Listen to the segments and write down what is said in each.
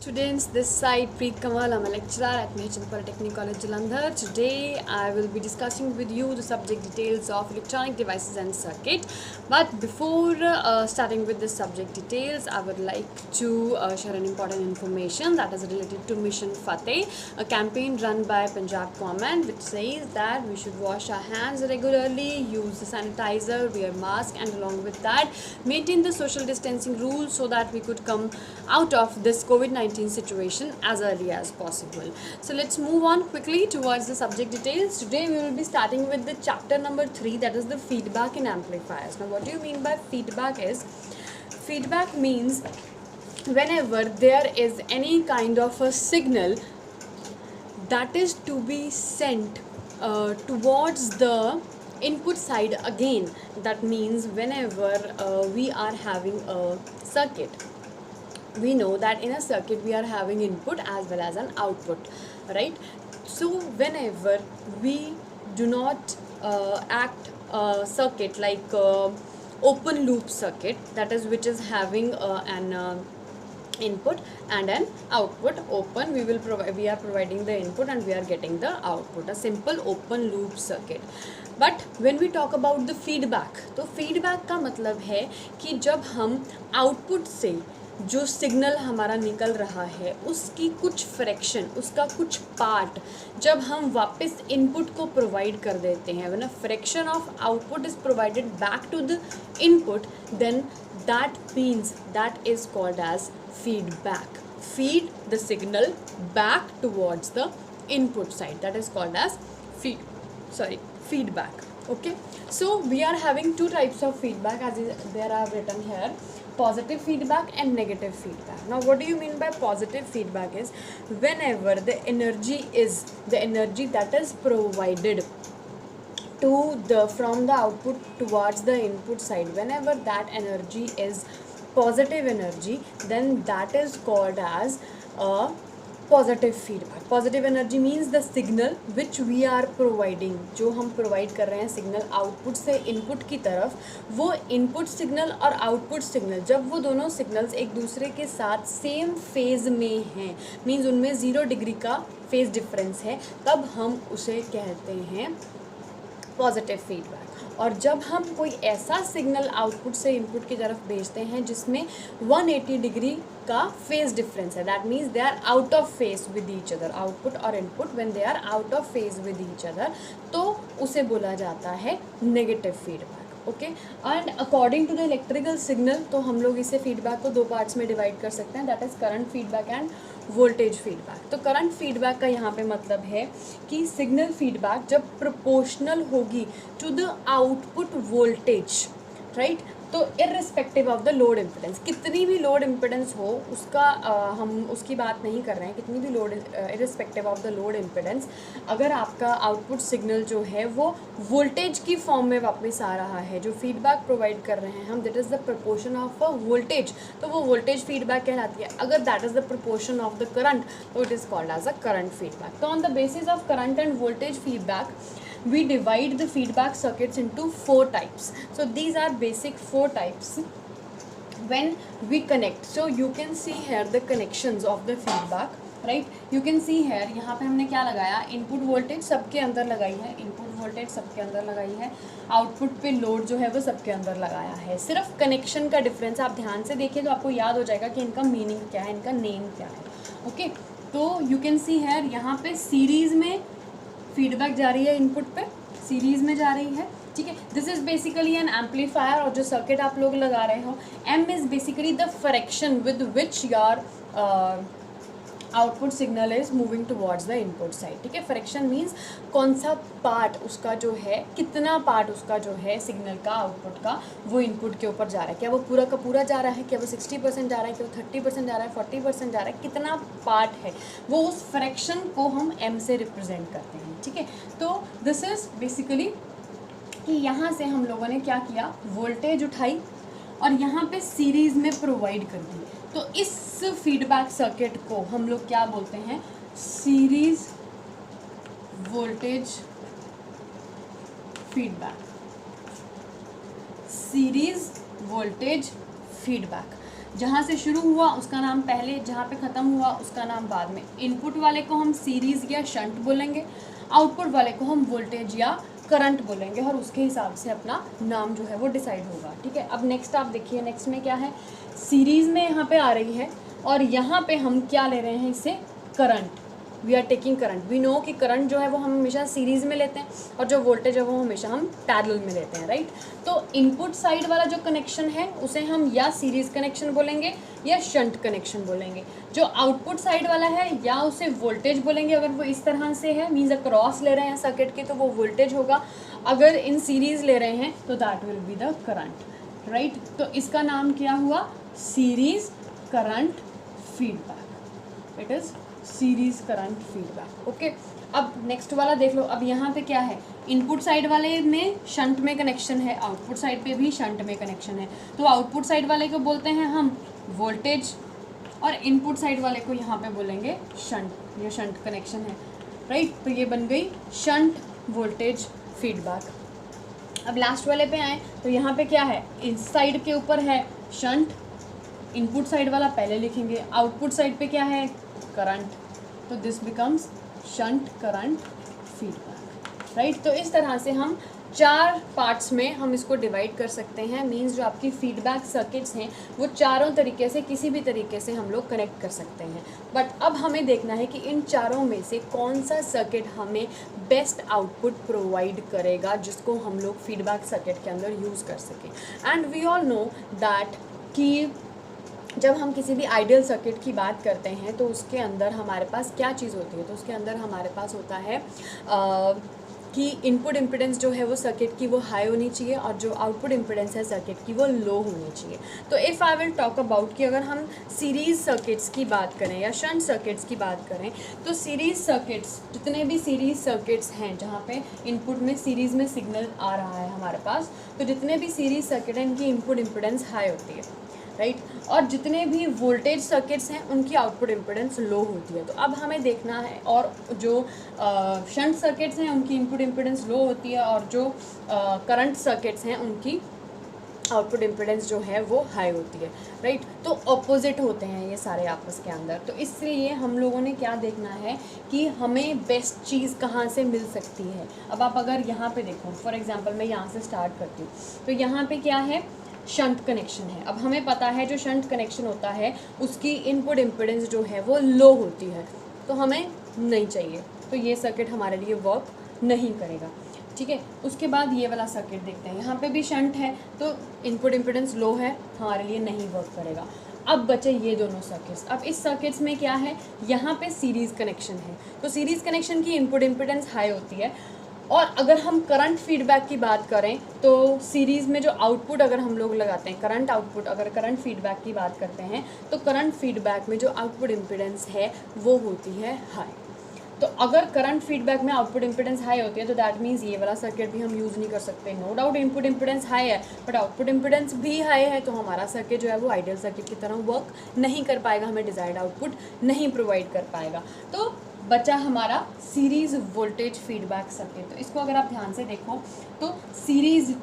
Students, this side Preet Kamal. I'm a lecturer at Mahichan Polytechnic College, Jalandhar. Today, I will be discussing with you the subject details of electronic devices and circuit. But before starting with the subject details, I would like to share an important information that is related to Mission Fateh, a campaign run by Punjab government, which says that we should wash our hands regularly, use the sanitizer, wear mask, and along with that, maintain the social distancing rules so that we could come out of this COVID-19 situation as early as possible. So let's move on quickly towards the subject details. Today we will be starting with the chapter number 3, that is the feedback in amplifiers. Now what do you mean by feedback is, feedback means whenever there is any kind of a signal that is to be sent towards the input side again. That means whenever we are having a circuit, we know that in a circuit we are having input as well as an output, right? So whenever we do not act a circuit like open loop circuit, that is which is having an input and an output open, we are providing the input and we are getting the output, a simple open loop circuit. But when we talk about the feedback, तो feedback का मतलब है कि जब हम output से जो signal हमारा निकल रहा है उसकी कुछ फ्रैक्शन, उसका कुछ पार्ट जब हम वापस इनपुट को प्रोवाइड कर देते हैं, when a fraction of output is provided back to the input, then that means that is called as feedback. Feed the signal back towards the input side, that is called as feedback. Okay, so we are having two types of feedback as there are written here: positive feedback and negative feedback. Now what do you mean by positive feedback is whenever the energy that is provided to the from the output towards the input side, whenever that energy is positive energy, then that is called as a positive feedback. Positive energy means the signal which we are providing, जो हम provide कर रहे हैं signal output से input की तरफ, वो input signal और आउटपुट सिग्नल जब वो दोनों सिग्नल्स एक दूसरे के साथ सेम फेज में हैं, मीन्स उनमें 0 डिग्री का फेज डिफरेंस है, तब हम उसे कहते हैं पॉजिटिव फीडबैक. और जब हम कोई ऐसा सिग्नल आउटपुट से इनपुट की तरफ भेजते हैं जिसमें 180 डिग्री का फेज डिफरेंस है, that means they are out of phase with each other, output और input when they are out of phase with each other, तो उसे बोला जाता है negative feedback. Okay, and according to the electrical signal, तो हम लोग इसे फीडबैक को 2 पार्ट्स में डिवाइड कर सकते हैं, that is current feedback and voltage feedback. तो करंट फीडबैक का यहाँ पे मतलब है कि सिग्नल फीडबैक जब प्रोपोर्शनल होगी to the output voltage, right, तो irrespective of the load impedance, कितनी भी लोड इम्पिडेंस हो उसका हम उसकी बात नहीं कर रहे हैं, कितनी भी load, irrespective of the load impedance, अगर आपका आउटपुट सिग्नल जो है वो वोल्टेज की फॉर्म में वापस आ रहा है, जो फीडबैक प्रोवाइड कर रहे हैं हम, that is the proportion of a voltage, तो वो वोल्टेज फीडबैक कहलाती है. अगर that is the proportion of the current, तो it is called as a current feedback. तो on the basis of current and voltage feedback, we divide the feedback circuits into 4 types. So these are basic 4 types when we connect. So you can see here the connections of the feedback, right? You can see here, यहाँ पे हमने क्या लगाया, input voltage सबके अंदर लगाई है, input voltage सबके अंदर लगाई है, आउटपुट पे लोड जो है वो सबके अंदर लगाया है. सिर्फ कनेक्शन का डिफरेंस आप ध्यान से देखिए तो आपको याद हो जाएगा कि इनका मीनिंग क्या है, इनका नेम क्या है. ओके, तो यू कैन सी हेयर, यहाँ पे सीरीज़ में फीडबैक जा रही है, इनपुट पे सीरीज़ में जा रही है, ठीक है. This is basically an amplifier, और जो सर्किट आप लोग लगा रहे हो, M is basically the fraction with which your output signal is moving towards the input side, ठीक है. फ्रैक्शन मीन्स कौन सा पार्ट उसका जो है, कितना पार्ट उसका जो है सिग्नल का, आउटपुट का, वो इनपुट के ऊपर जा रहा है, क्या वो पूरा का पूरा जा रहा है, क्या वो 60% जा रहा है, क्या वो 30% जा रहा है, 40% जा रहा है, कितना पार्ट है, वो उस फ्रैक्शन को हम एम से रिप्रेजेंट करते हैं, ठीक है. तो दिस इज़ बेसिकली कि यहाँ से हम लोगों ने क्या किया, वोल्टेज उठाई और यहाँ पे सीरीज़ में प्रोवाइड कर दी. तो इस फीडबैक सर्किट को हम लोग क्या बोलते हैं, series voltage feedback, series voltage feedback. जहाँ से शुरू हुआ उसका नाम पहले, जहाँ पे ख़त्म हुआ उसका नाम बाद में। इनपुट वाले को हम सीरीज़ या शंट बोलेंगे, आउटपुट वाले को हम वोल्टेज या करंट बोलेंगे, और उसके हिसाब से अपना नाम जो है वो डिसाइड होगा। ठीक है, अब नेक्स्ट आप देखिए, नेक्स्ट में क्या है, सीरीज़ में यहाँ पे आ रही है और यहाँ पे हम क्या ले रहे हैं, इससे current, we are taking current. We know कि करंट जो है वो हम हमेशा सीरीज़ में लेते हैं और जो वोल्टेज है वो हमेशा हम पैरेलल में लेते हैं, राइट। तो इनपुट साइड वाला जो कनेक्शन है उसे हम या सीरीज़ कनेक्शन बोलेंगे या शंट कनेक्शन बोलेंगे। जो आउटपुट साइड वाला है या उसे वोल्टेज बोलेंगे, अगर वो इस तरह से है मीन्स अक्रॉस ले रहे हैं सर्किट के तो वो वोल्टेज होगा, अगर इन सीरीज़ ले रहे हैं तो that will be the current, right. तो इसका नाम क्या हुआ, series current feedback, it is series current feedback. Okay, अब नेक्स्ट वाला देख लो। अब यहाँ पे क्या है, इनपुट साइड वाले में शंट में कनेक्शन है, आउटपुट साइड पे भी शंट में कनेक्शन है। तो आउटपुट साइड वाले को बोलते हैं हम वोल्टेज और इनपुट साइड वाले को यहाँ पे बोलेंगे शंट, ये शंट कनेक्शन है, राइट। तो ये बन गई शंट वोल्टेज फीडबैक। अब लास्ट वाले पे आए तो यहाँ पे क्या है, इस साइड के ऊपर है शंट, इनपुट साइड वाला पहले लिखेंगे, आउटपुट साइड पे क्या है, करंट, तो this becomes shunt current feedback, right. तो इस तरह से हम 4 पार्ट्स में हम इसको डिवाइड कर सकते हैं। मींस जो आपकी फीडबैक सर्किट्स हैं वो चारों तरीके से, किसी भी तरीके से हम लोग कनेक्ट कर सकते हैं। बट अब हमें देखना है कि इन चारों में से कौन सा सर्किट हमें बेस्ट आउटपुट प्रोवाइड करेगा, जिसको हम लोग फीडबैक सर्किट के अंदर यूज़ कर सकें। And we all know that कि जब हम किसी भी आइडियल सर्किट की बात करते हैं तो उसके अंदर हमारे पास क्या चीज़ होती है, तो उसके अंदर हमारे पास होता है कि इनपुट इम्पिडेंस जो है वो सर्किट की वो हाई होनी चाहिए और जो आउटपुट इम्पिडेंस है सर्किट की वो लो होनी चाहिए। तो if I will talk about कि अगर हम सीरीज़ सर्किट्स की बात करें या शंट सर्किट्स की बात करें, तो सीरीज़ सर्किट्स, जितने भी सीरीज़ सर्किट्स हैं जहाँ पे इनपुट में सीरीज़ में सिग्नल आ रहा है हमारे पास, तो जितने भी सीरीज़ सर्किट हैं इनकी इनपुट इम्पिडेंस हाई होती है, राइट। और जितने भी वोल्टेज सर्किट्स हैं उनकी आउटपुट इम्पिडेंस लो होती है। तो अब हमें देखना है, और जो शंट सर्किट्स हैं उनकी इनपुट इम्पिडेंस लो होती है और जो करंट सर्किट्स हैं उनकी आउटपुट इम्पिडेंस जो है वो हाई होती है, राइट। तो ऑपोजिट होते हैं ये सारे आपस के अंदर। तो इसलिए हम लोगों ने क्या देखना है कि हमें बेस्ट चीज़ कहाँ से मिल सकती है। अब आप अगर यहाँ पे देखो, फॉर एग्जांपल मैं यहाँ से स्टार्ट करती हूँ, तो यहाँ पे क्या है, शंट कनेक्शन है। अब हमें पता है जो शंट कनेक्शन होता है उसकी इनपुट इम्पिडेंस जो है वो लो होती है, तो हमें नहीं चाहिए, तो ये सर्किट हमारे लिए वर्क नहीं करेगा, ठीक है। उसके बाद ये वाला सर्किट देखते हैं, यहाँ पे भी शंट है तो इनपुट इम्पिडेंस लो है, हमारे लिए नहीं वर्क करेगा। अब बचे ये दोनों सर्किट्स। अब इस सर्किट्स में क्या है, यहाँ पे सीरीज़ कनेक्शन है, तो सीरीज़ कनेक्शन की इनपुट इम्पिडेंस हाई होती है। और अगर हम करंट फीडबैक की बात करें तो सीरीज़ में जो आउटपुट अगर हम लोग लगाते हैं, करंट आउटपुट, अगर करंट फीडबैक की बात करते हैं तो करंट फीडबैक में जो आउटपुट इम्पिडेंस है वो होती है हाई। तो अगर करंट फीडबैक में आउटपुट इम्पिडेंस हाई होती है तो दैट मीन्स ये वाला सर्किट भी हम यूज़ नहीं कर सकते। No doubt input impedance high है बट आउटपुट इम्पिडेंस भी हाई है, तो हमारा सर्किट जो है वो आइडियल सर्किट की तरह वर्क नहीं कर पाएगा, हमें डिज़ायर्ड आउटपुट नहीं प्रोवाइड कर पाएगा। तो बचा हमारा सीरीज़ वोल्टेज फीडबैक सर्किट। तो इसको अगर आप ध्यान से देखो तो सीरीज़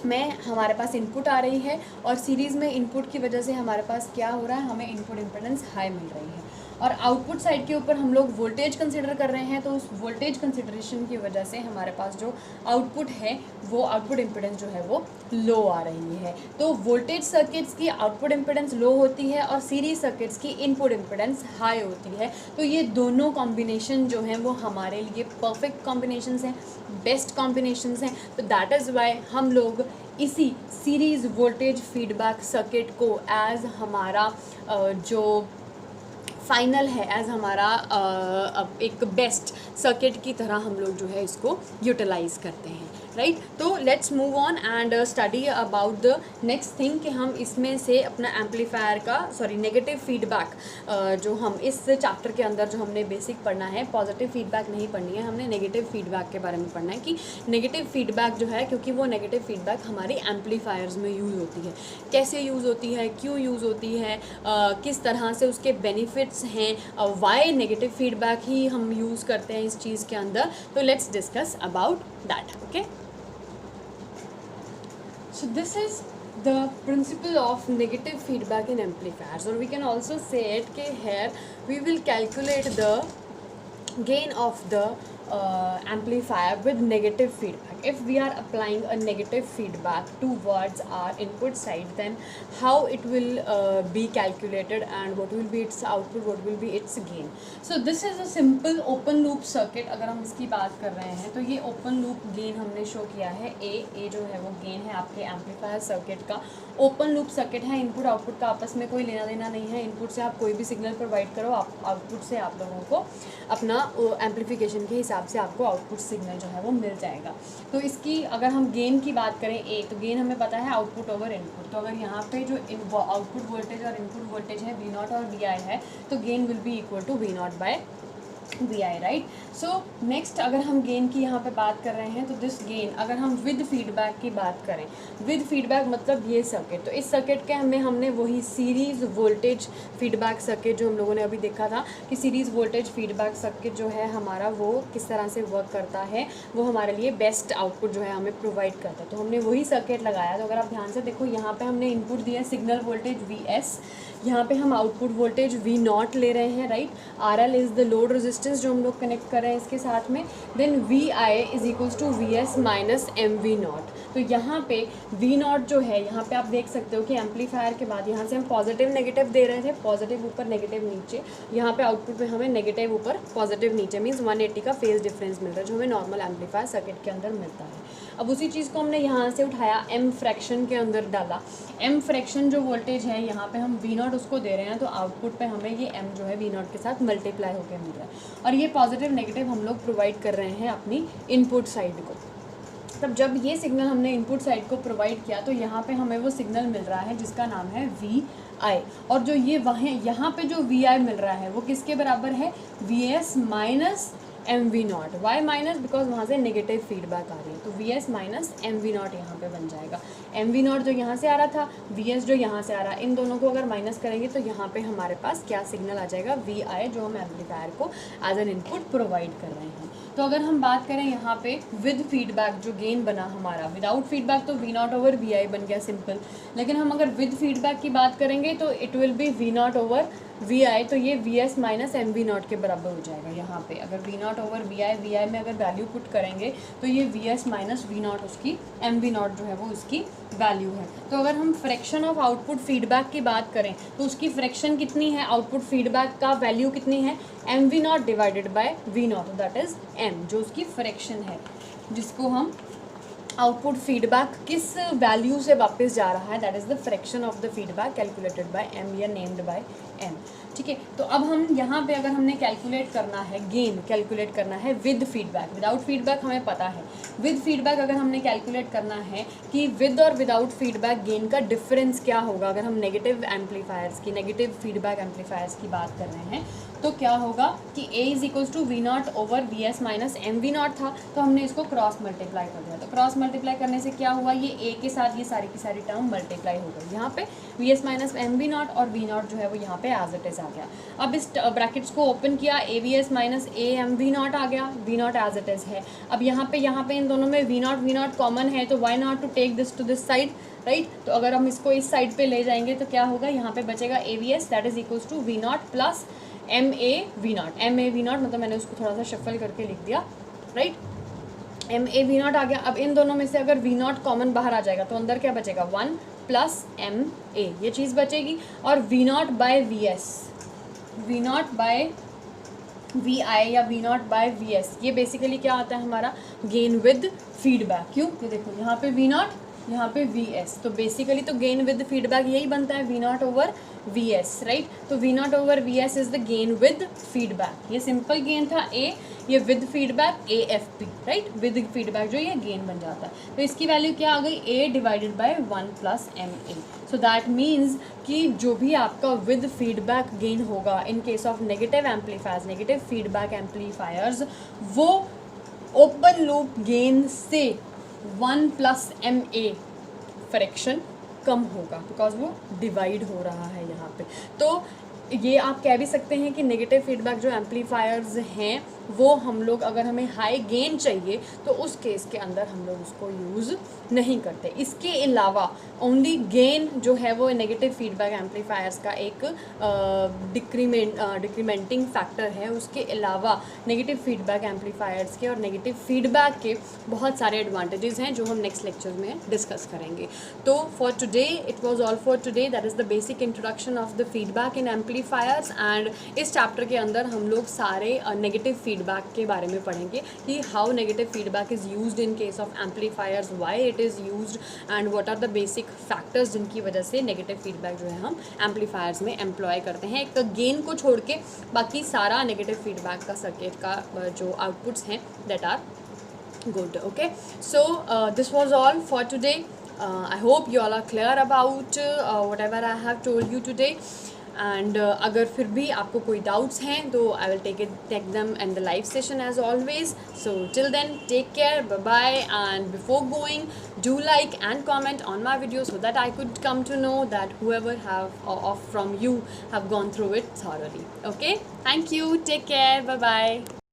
में हमारे पास इनपुट आ रही है और सीरीज़ में इनपुट की वजह से हमारे पास क्या हो रहा है, हमें इनपुट इम्पिडेंस हाई मिल रही है। और आउटपुट साइड के ऊपर हम लोग वोल्टेज कंसिडर कर रहे हैं, तो उस वोल्टेज कंसिडरेशन की वजह से हमारे पास जो आउटपुट है वो आउटपुट इम्पिडेंस जो है वो लो आ रही है। तो वोल्टेज सर्किट्स की आउटपुट इम्पिडेंस लो होती है और सीरीज सर्किट्स की इनपुट इम्पिडेंस हाई होती है। तो ये दोनों कॉम्बिनेशन जो हैं वो हमारे लिए परफेक्ट कॉम्बिनेशंस हैं, बेस्ट कॉम्बिनेशंस हैं। तो दैट इज़ वाई हम लोग इसी सीरीज़ वोल्टेज फीडबैक सर्किट को एज हमारा जो फाइनल है, एज हमारा एक बेस्ट सर्किट की तरह हम लोग जो है इसको यूटिलाइज़ करते हैं, राइट। तो let's move on and study about the next thing कि हम इसमें से अपना एम्पलीफायर का नेगेटिव फीडबैक जो हम इस चैप्टर के अंदर जो हमने बेसिक पढ़ना है, पॉजिटिव फीडबैक नहीं पढ़नी है, हमने नेगेटिव फीडबैक के बारे में पढ़ना है कि नेगेटिव फीडबैक जो है, क्योंकि वो नेगेटिव फीडबैक हमारी एम्पलीफायर्स में यूज़ होती है, कैसे यूज़ होती है, क्यों यूज़ होती है, किस तरह से उसके बेनिफिट्स हैं, वाई नेगेटिव फीडबैक ही हम यूज़ करते हैं इस चीज़ के अंदर। तो let's discuss about that, okay. So this is the principle of negative feedback in amplifiers, or we can also say it कि here we will calculate the gain of the amplifier with negative feedback. If we are applying a negative feedback towards our input side, then how it will be calculated and what will be its output, what will be its gain. So this is a simple open loop circuit. अगर हम इसकी बात कर रहे हैं तो ये open loop gain हमने शो किया है. A जो है वो गेन है आपके एम्पलीफायर सर्किट का. ओपन लूप सर्किट है, इनपुट आउटपुट का आपस में कोई लेना देना नहीं है. इनपुट से आप कोई भी सिग्नल प्रोवाइड करो, आउटपुट से आप लोगों को अपना एम्पलीफिकेशन के हिसाब से आपको आउटपुट सिग्नल जो है वो मिल जाएगा. तो इसकी अगर हम गेन की बात करें ए, तो गेन हमें पता है आउटपुट ओवर इनपुट. तो अगर यहाँ पे जो आउटपुट वोल्टेज और इनपुट वोल्टेज है वी नॉट और वी आई है, तो gain will be equal to V not by V I, right. So next अगर हम गेन की यहाँ पे बात कर रहे हैं तो दिस गेन, अगर हम विद फीडबैक की बात करें, विद फीडबैक मतलब ये सर्किट, तो इस सर्किट के हमने वही सीरीज़ वोल्टेज फीडबैक सर्किट जो हम लोगों ने अभी देखा था कि सीरीज़ वोल्टेज फीडबैक सर्किट जो है हमारा वो किस तरह से वर्क करता है, वो हमारे लिए बेस्ट आउटपुट जो है हमें प्रोवाइड करता है. तो हमने वही सर्किट लगाया. तो अगर आप ध्यान से देखो यहाँ पर हमने इनपुट दिया सिग्नल वोल्टेज वी एस, यहाँ पे हम आउटपुट वोल्टेज वी नॉट ले रहे हैं, right. R L is the load resistance जो हम लोग कनेक्ट कर रहे हैं इसके साथ में. Then V I is equals to V S minus M V naught. तो यहाँ पे वी नॉट जो है, यहाँ पे आप देख सकते हो कि एम्पलीफायर के बाद यहाँ से हम पॉजिटिव नेगेटिव दे रहे थे, पॉजिटिव ऊपर नेगेटिव नीचे. यहाँ पे आउटपुट पे हमें नेगेटिव ऊपर पॉजिटिव नीचे, मीन्स 180 का फेज डिफरेंस मिल रहा है जो हमें नॉर्मल एम्पलीफायर सर्किट के अंदर मिलता है. अब उसी चीज़ को हमने यहाँ से उठाया, एम फ्रैक्शन के अंदर डाला. एम फ्रैक्शन जो वोल्टेज है यहाँ पे हम वी नॉट उसको दे रहे हैं, तो आउटपुट पे हमें ये एम जो है वी नॉट के साथ मल्टीप्लाई होकर मिल रहा है. और ये पॉजिटिव नेगेटिव हम लोग प्रोवाइड कर रहे हैं अपनी इनपुट साइड को. तब जब ये सिग्नल हमने इनपुट साइड को प्रोवाइड किया तो यहाँ पे हमें वो सिग्नल मिल रहा है जिसका नाम है वी आई. और जो ये वहाँ यहाँ पे जो वी आई मिल रहा है वो किसके बराबर है, V S minus M V naught. Why minus, because वहाँ से नेगेटिव फीडबैक आ रही है, तो V S minus M V not यहाँ पर बन जाएगा. एम वी नॉट जो यहाँ से आ रहा था, वी एस जो यहाँ से आ रहा है, इन दोनों को अगर माइनस करेंगे तो यहाँ पे हमारे पास क्या सिग्नल आ जाएगा, वी आई, जो हम एम्पलीफायर को एज एन इनपुट प्रोवाइड कर रहे हैं. तो अगर हम बात करें यहाँ पे विद फीडबैक जो गेन बना हमारा, विदाउट फीडबैक तो वी नॉट ओवर वी आई बन गया सिंपल. लेकिन हम अगर विद फीडबैक की बात करेंगे तो it will be V not over V I, तो ये V S minus M V not के बराबर हो जाएगा. यहाँ पे अगर V not over V I में अगर वैल्यू पुट करेंगे तो ये V S minus V not उसकी एम वी नॉट जो है वो उसकी वैल्यू है. तो अगर हम फ्रैक्शन ऑफ आउटपुट फीडबैक की बात करें तो उसकी फ्रैक्शन कितनी है, आउटपुट फीडबैक का वैल्यू कितनी है, M V naught divided by V naught, that is M, जो उसकी फ्रैक्शन है, जिसको हम आउटपुट फीडबैक किस वैल्यू से वापस जा रहा है, that is the fraction of the feedback calculated by M या नेम्ड बाय एम. ठीक है. तो अब हम यहाँ पे अगर हमने कैलकुलेट करना है गेन, कैलकुलेट करना है विद फीडबैक, विदाउट फीडबैक हमें पता है. विद फीडबैक अगर हमने कैलकुलेट करना है कि विद और विदाउट फीडबैक गेन का डिफरेंस क्या होगा, अगर हम नेगेटिव एम्पलीफायर्स की, नेगेटिव फीडबैक एम्पलीफायर्स की बात कर रहे हैं, तो क्या होगा कि A is equals to V not over V S minus M V naught था, तो हमने इसको क्रॉस मल्टीप्लाई कर दिया. तो क्रॉस मल्टीप्लाई करने से क्या हुआ, ये A के साथ ये सारी की सारी टर्म मल्टीप्लाई हो गई. यहाँ पे V S minus M V naught और वी नॉट जो है वो यहाँ पे एज इट इज़ आ गया. अब इस ब्रैकेट्स को ओपन किया, A V S minus A M V not आ गया, V not as it is है. अब यहाँ पे इन दोनों में वी नॉट कॉमन है, तो why not to take this to this side, right. तो अगर हम इसको इस साइड पे ले जाएंगे तो क्या होगा, यहाँ पे बचेगा A V S that is equals to V not plus M A V not. M A V not मतलब मैंने उसको थोड़ा सा शफल करके लिख दिया, right. M A V not आ गया. अब इन दोनों में से अगर वी नॉट कॉमन बाहर आ जाएगा तो अंदर क्या बचेगा, 1 प्लस एम ए, ये चीज़ बचेगी. और V not by V S, V not by V I या V not by V S, ये बेसिकली क्या आता है हमारा गेन विद फीडबैक. क्यों, ये देखो यहाँ पे वी नॉट, यहाँ पे वी एस, तो बेसिकली तो गेन विद फीडबैक यही बनता है, V not over V S, right. तो V not over V S is the gain with feedback. ये सिंपल गेन था ए, ये with feedback A F P, right. With feedback जो ये गेन बन जाता है, तो इसकी वैल्यू क्या आ गई, A divided by 1 plus M A. So that means कि जो भी आपका विद फीडबैक गेन होगा in case of negative amplifiers, negative feedback amplifiers, वो ओपन लूप गेन से 1 प्लस एम ए फ्रैक्शन कम होगा, बिकॉज वो डिवाइड हो रहा है यहाँ पे. तो ये आप कह भी सकते हैं कि नेगेटिव फीडबैक जो एम्पलीफायर्स हैं वो हम लोग, अगर हमें हाई गेन चाहिए तो उस केस के अंदर हम लोग उसको यूज़ नहीं करते। इसके अलावा ओनली गेन जो है वो नेगेटिव फीडबैक एम्पलीफायर्स का एक डिक्रीमेंटिंग फैक्टर है। उसके अलावा नेगेटिव फीडबैक एम्पलीफायर्स के और नेगेटिव फीडबैक के बहुत सारे एडवांटेजेस हैं जो हम नेक्स्ट लेक्चर में डिस्कस करेंगे। तो for today it was all for today, that is the basic introduction of the feedback in amplifiers. And इस चैप्टर के अंदर हम लोग सारे नेगेटिव फीडबैक के बारे में पढ़ेंगे कि how negative feedback is used in case of amplifiers, why it is used and what are the basic factors जिनकी वजह से नेगेटिव फीडबैक जो है हम एम्पलीफायर्स में एम्प्लॉय करते हैं। एक गेन को छोड़ के बाकी सारा नेगेटिव फीडबैक का सर्किट का जो आउटपुट्स हैं that are good. Okay, so this was all for today. I hope you all are clear about whatever I have told you today. And अगर फिर भी आपको कोई doubts हैं तो I will take them in the live session as always. So till then, take care, bye bye, and before going, do like and comment on my video so that I could come to know that whoever of from you have gone through it thoroughly. Okay, thank you, take care, bye bye.